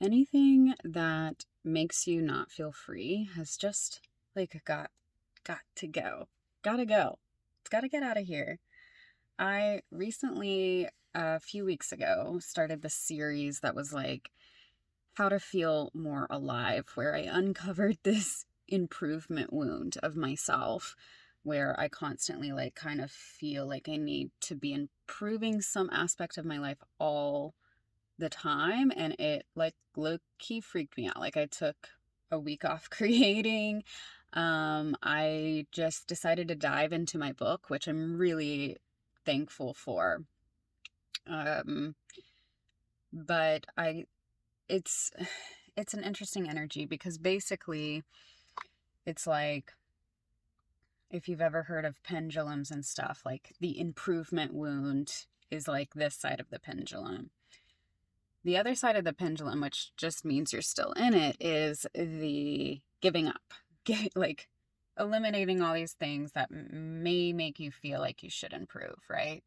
anything that makes you not feel free has just like got to go. Gotta go. It's gotta get out of here. I recently, a few weeks ago, started this series that was like how to feel more alive, where I uncovered this improvement wound of myself where I constantly like kind of feel like I need to be improving some aspect of my life all the time, and it like low key freaked me out. Like I took a week off creating. I just decided to dive into my book, which I'm really thankful for. Um, but I it's it's an interesting energy because basically it's like if you've ever heard of pendulums and stuff, like the improvement wound is like this side of the pendulum. The other side of the pendulum, which just means you're still in it, is the giving up. Like eliminating all these things that may make you feel like you should improve, right?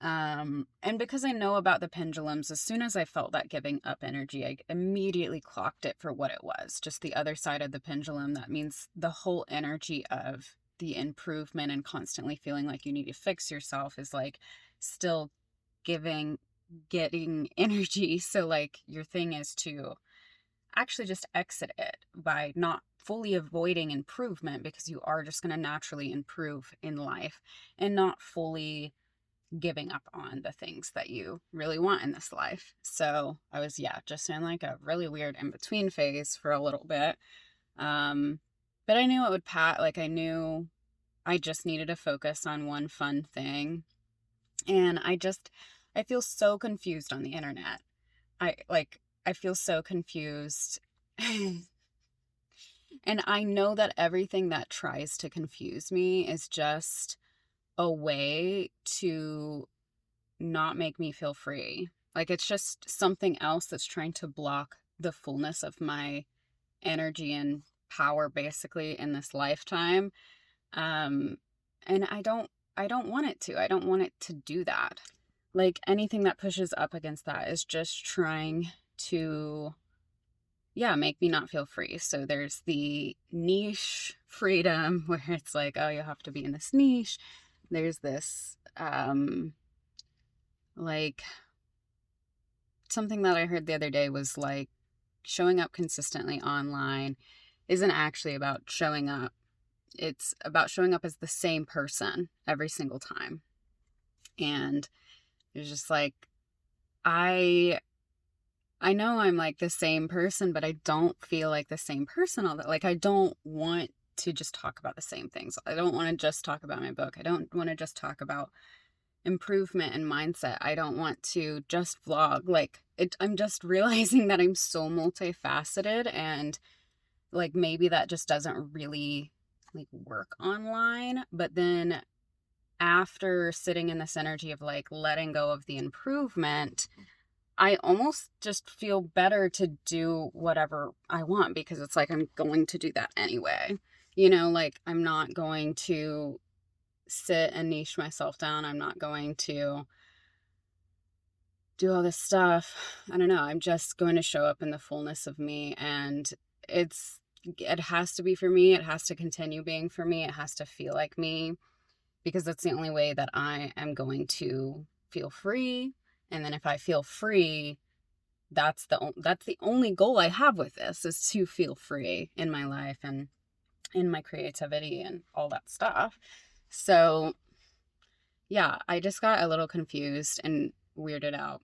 And because I know about the pendulums, as soon as I felt that giving up energy, I immediately clocked it for what it was, just the other side of the pendulum. That means the whole energy of the improvement and constantly feeling like you need to fix yourself is like still giving, getting energy. So, like, your thing is to actually just exit it by not fully avoiding improvement because you are just going to naturally improve in life and not fully giving up on the things that you really want in this life. So I was, yeah, just in like a really weird in between phase for a little bit. Um, but I knew it would like I knew I just needed to focus on one fun thing. And I feel so confused on the internet. I feel so confused. And I know that everything that tries to confuse me is just a way to not make me feel free. Like it's just something else that's trying to block the fullness of my energy and power basically in this lifetime. Um and I don't want it to. I don't want it to do that. Like anything that pushes up against that is just trying to, yeah, make me not feel free. So there's the niche freedom where it's like, oh, you have to be in this niche. There's this like something that I heard the other day was like showing up consistently online isn't actually about showing up. It's about showing up as the same person every single time. And it's just like I I know I'm like the same person, but I don't feel like the same person all that. Like I don't want to just talk about the same things. I don't want to just talk about my book. I don't want to just talk about improvement and mindset. I don't want to just vlog. Like I'm just realizing that I'm so multifaceted, and like maybe that just doesn't really like work online. But then after sitting in this energy of like letting go of the improvement, I almost just feel better to do whatever I want because it's like I'm going to do that anyway. Like I'm not going to sit and niche myself down. I'm not going to do all this stuff. I don't know. I'm just going to show up in the fullness of me, and it has to be for me. It has to continue being for me. It has to feel like me because that's the only way that I am going to feel free. And then if I feel free, that's the only goal I have with this is to feel free in my life and in my creativity and all that stuff. So, yeah, I just got a little confused and weirded out.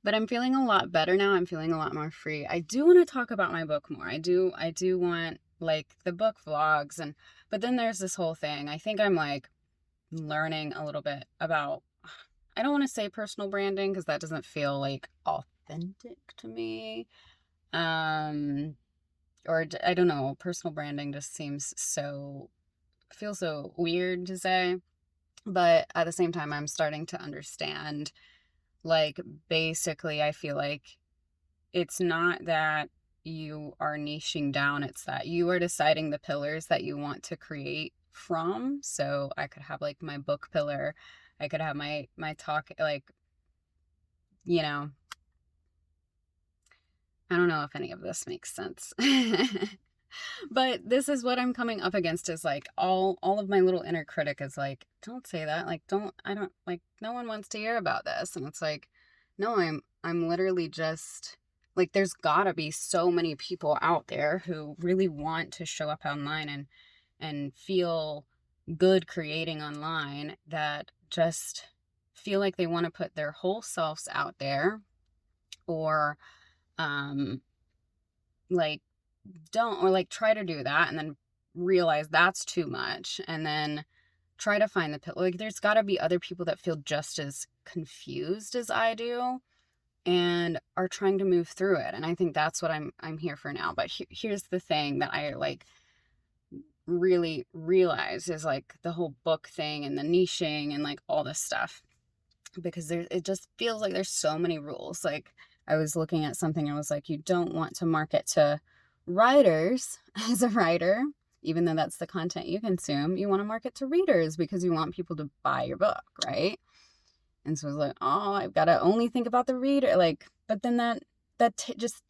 But I'm feeling a lot better now. I'm feeling a lot more free. I do want to talk about my book more. I do want like the book vlogs, but then there's this whole thing. I think I'm like learning a little bit about, I don't want to say personal branding because that doesn't feel like authentic to me. Um or I don't know, personal branding just feels so weird to say. But at the same time, I'm starting to understand, like, basically, I feel like it's not that you are niching down, it's that you are deciding the pillars that you want to create from. So I could have like my book pillar, I could have my talk, like, you know, I don't know if any of this makes sense. But this is what I'm coming up against, is like all of my little inner critic is like, don't say that. Like, I don't like, no one wants to hear about this. And it's like, no, I'm literally just like, there's gotta be so many people out there who really want to show up online and feel good creating online, that just feel like they want to put their whole selves out there, or um like don't, or like try to do that and then realize that's too much, and then try to find like there's got to be other people that feel just as confused as I do and are trying to move through it. And I think that's what I'm here for now. But here's the thing that I like really realize is like the whole book thing and the niching and like all this stuff, because it just feels like there's so many rules. Like, I was looking at something and I was like, you don't want to market to writers as a writer, even though that's the content you consume. You want to market to readers because you want people to buy your book, right? And so I was like, oh, I've got to only think about the reader. Like, but then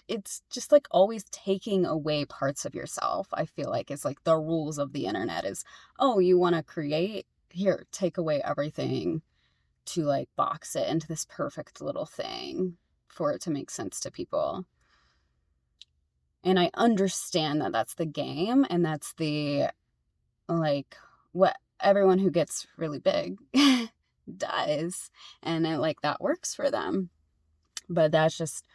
it's just like always taking away parts of yourself. I feel like it's like the rules of the internet is, oh, you want to create, here, take away everything to like box it into this perfect little thing for it to make sense to people. And I understand that that's the game, and that's the, like, what everyone who gets really big does, and it, like, that works for them. But that's just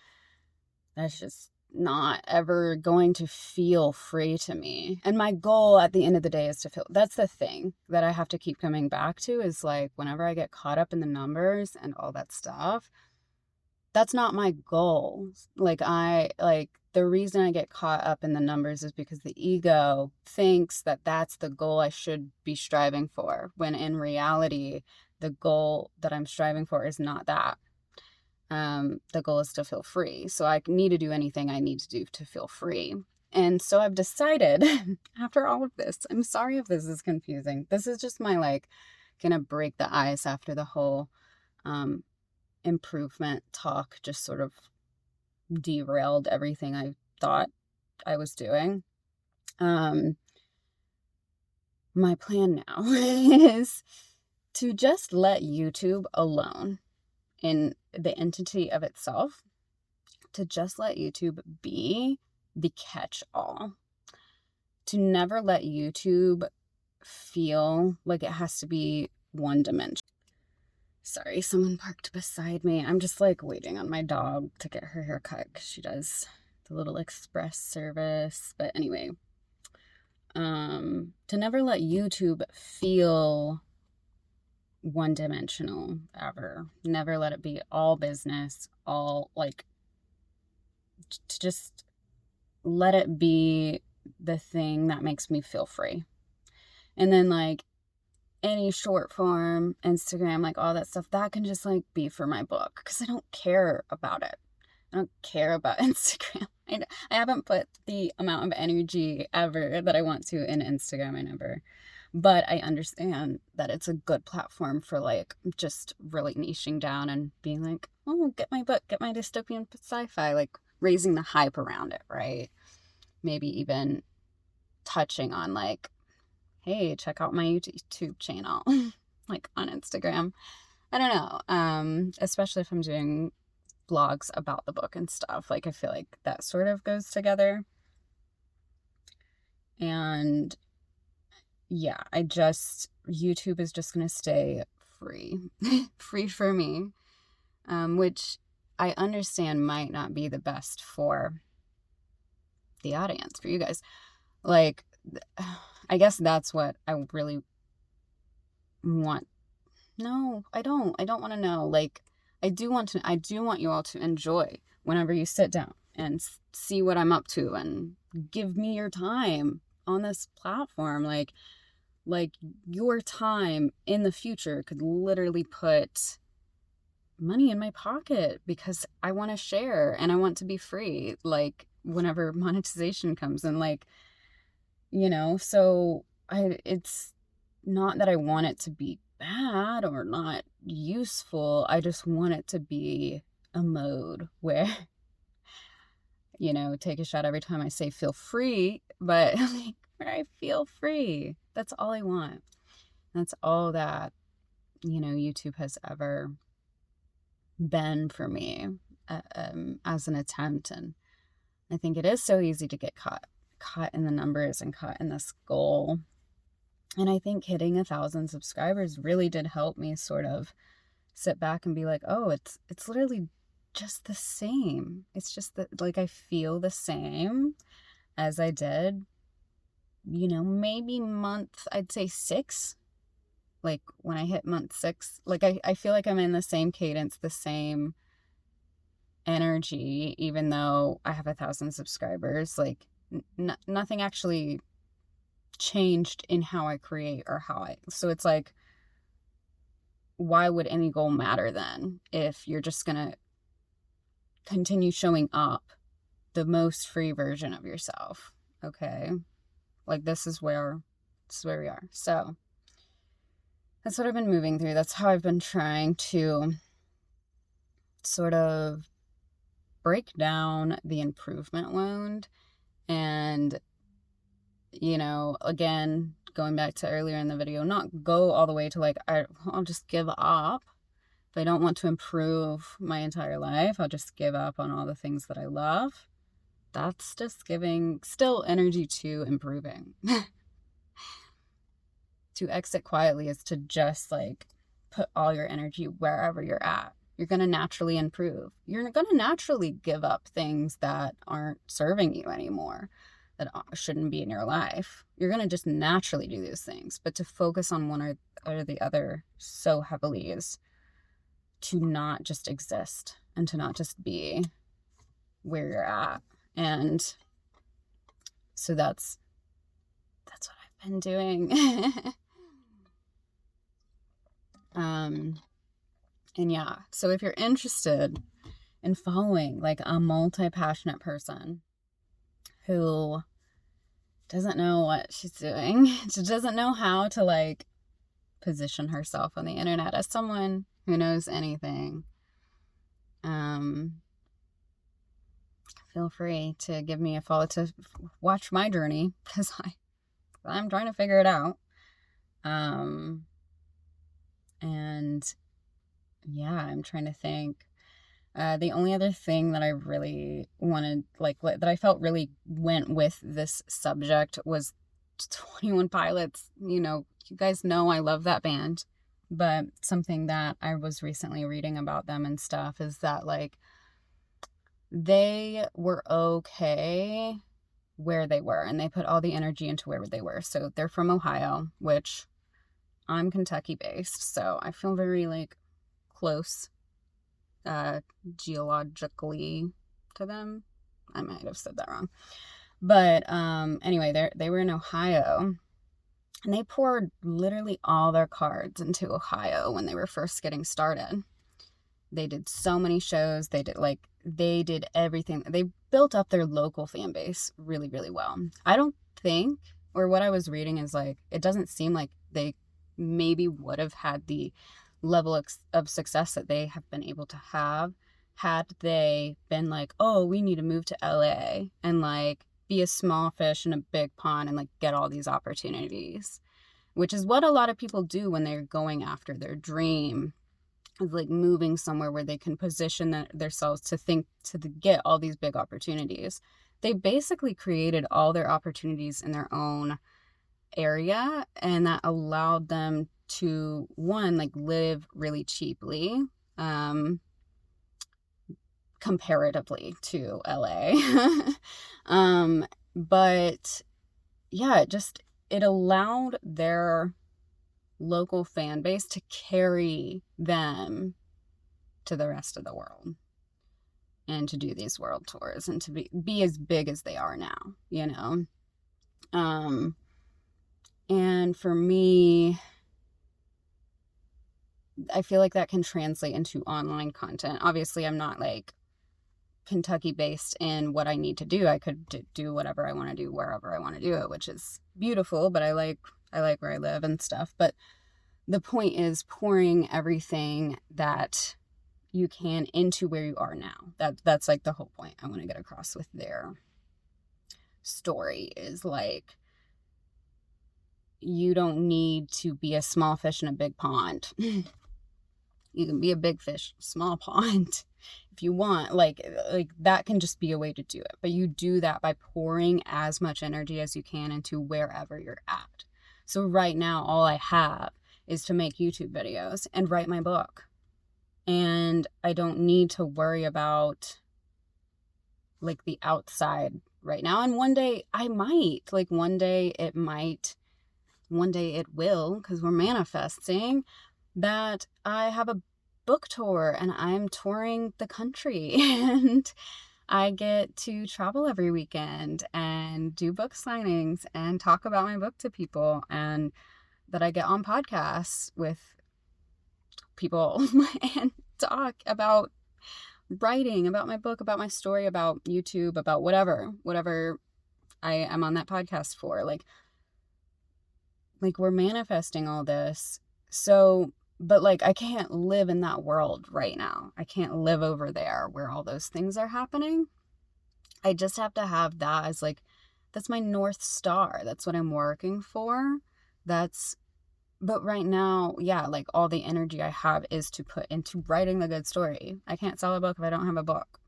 not ever going to feel free to me. And my goal at the end of the day is to feel, that's the thing that I have to keep coming back to, is like, whenever I get caught up in the numbers and all that stuff, that's not my goal. Like, the reason I get caught up in the numbers is because the ego thinks that that's the goal I should be striving for, when in reality, the goal that I'm striving for is not that. The goal is to feel free. So I need to do anything I need to do to feel free. And so I've decided, after all of this, I'm sorry if this is confusing. This is just my, like, gonna break the ice after the whole improvement talk just sort of derailed everything I thought I was doing. My plan now is to just let YouTube alone in the entity of itself, to just let YouTube be the catch-all, to never let YouTube feel like it has to be one dimension. Sorry, someone parked beside me. I'm just like waiting on my dog to get her hair cut because she does the little express service. But anyway, to never let YouTube feel one dimensional ever. Never let it be all business, all, like, to just let it be the thing that makes me feel free. And then, like, any short form, Instagram, like all that stuff, that can just like be for my book, because I don't care about it. I don't care about Instagram. I haven't put the amount of energy ever that I want to in Instagram. I never. But I understand that it's a good platform for like just really niching down and being like, oh, get my book, get my dystopian sci-fi, like raising the hype around it, right? Maybe even touching on like, hey, check out my YouTube channel, like on Instagram. I don't know. Especially if I'm doing vlogs about the book and stuff. Like, I feel like that sort of goes together. And yeah, YouTube is just going to stay free, free for me, which I understand might not be the best for the audience, for you guys. Like, I guess that's what I really want. No, I don't want to know. Like, I do want you all to enjoy whenever you sit down and see what I'm up to and give me your time on this platform. Like your time in the future could literally put money in my pocket, because I want to share and I want to be free, like, whenever monetization comes. And like, so it's not that I want it to be bad or not useful. I just want it to be a mode where take a shot every time I say feel free, but like, where I feel free. That's all I want. That's all that, YouTube has ever been for me, as an attempt. And I think it is so easy to get caught in the numbers and caught in this goal. And I think hitting 1,000 subscribers really did help me sort of sit back and be like, oh, it's literally just the same. It's just that, like, I feel the same as I did, maybe I'd say 6. Like when I hit month 6, like I feel like I'm in the same cadence, the same energy, even though I have 1,000 subscribers. Like nothing actually changed in how I create or so it's like, why would any goal matter then if you're just gonna continue showing up the most free version of yourself? Okay, like this is where we are. So that's what I've been moving through. That's how I've been trying to sort of break down the improvement wound. And, again, going back to earlier in the video, not go all the way to like, I'll just give up. If I don't want to improve my entire life, I'll just give up on all the things that I love. That's just giving still energy to improving. To exit quietly is to just like put all your energy wherever you're at. You're going to naturally improve. You're going to naturally give up things that aren't serving you anymore, that shouldn't be in your life. You're going to just naturally do those things. But to focus on one or the other so heavily is to not just exist and to not just be where you're at. And so that's what I've been doing. And yeah, so if you're interested in following like a multi-passionate person who doesn't know what she's doing, she doesn't know how to like position herself on the internet as someone who knows anything, feel free to give me a follow to watch my journey, because I'm trying to figure it out. And yeah, I'm trying to think. The only other thing that I really wanted, like that I felt really went with this subject was 21 Pilots. You guys know I love that band, but something that I was recently reading about them and stuff is that like they were okay where they were, and they put all the energy into where they were. So they're from Ohio, which I'm Kentucky based, so I feel very like close geologically to them. I might have said that wrong, but anyway, they were in Ohio, and they poured literally all their cards into Ohio when they were first getting started. They did so many shows. They did everything. They built up their local fan base really, really well. I don't think, or what I was reading is like, it doesn't seem like they maybe would have had the level of success that they have been able to have had they been like, oh, we need to move to LA and like be a small fish in a big pond and like get all these opportunities, which is what a lot of people do when they're going after their dream, is like moving somewhere where they can position themselves to get all these big opportunities. They basically created all their opportunities in their own area, and that allowed them to, one, like live really cheaply, comparatively to LA. But yeah, it allowed their local fan base to carry them to the rest of the world and to do these world tours and to be as big as they are now, and for me, I feel like that can translate into online content. Obviously, I'm not like Kentucky based in what I need to do. I could do whatever I want to do wherever I want to do it, which is beautiful, but I like where I live and stuff. But the point is pouring everything that you can into where you are now. That's like the whole point I want to get across with their story, is like, you don't need to be a small fish in a big pond. You can be a big fish, small pond, if you want. Like that can just be a way to do it. But you do that by pouring as much energy as you can into wherever you're at. So right now, all I have is to make YouTube videos and write my book. And I don't need to worry about like the outside right now. And one day I might, like one day it will, because we're manifesting that I have a book tour and I'm touring the country and I get to travel every weekend and do book signings and talk about my book to people, and that I get on podcasts with people and talk about writing, about my book, about my story, about YouTube, about whatever I am on that podcast for. Like we're manifesting all this. So, but like, I can't live in that world right now. I can't live over there where all those things are happening. I just have to have that as like, that's my North Star. That's what I'm working for. But right now, yeah, like all the energy I have is to put into writing the good story. I can't sell a book if I don't have a book,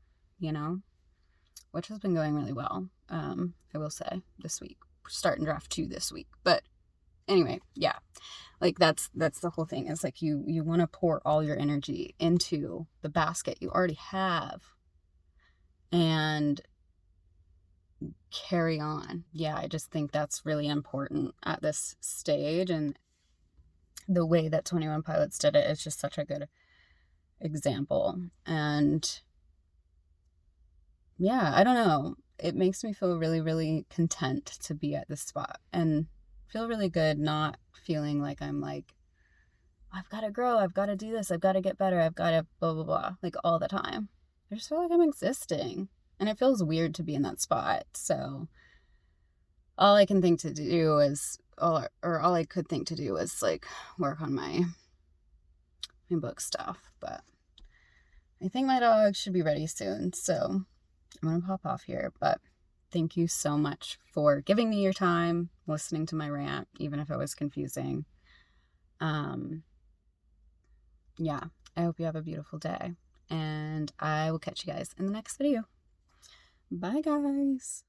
which has been going really well. I will say this week, we're starting draft 2 this week. But anyway, yeah, like that's the whole thing, is like you want to pour all your energy into the basket you already have and carry on. Yeah, I just think that's really important at this stage. And the way that 21 Pilots did it is just such a good example. And yeah, I don't know. It makes me feel really, really content to be at this spot and feel really good, not feeling like I'm like, I've got to grow, I've got to do this, I've got to get better, I've got to blah, blah, blah, like all the time. I just feel like I'm existing, and it feels weird to be in that spot. So all I can think to do is, all I could think to do is like work on my book stuff. But I think my dog should be ready soon, so I'm gonna pop off here. But thank you so much for giving me your time, listening to my rant, even if it was confusing. Yeah, I hope you have a beautiful day, and I will catch you guys in the next video. Bye, guys.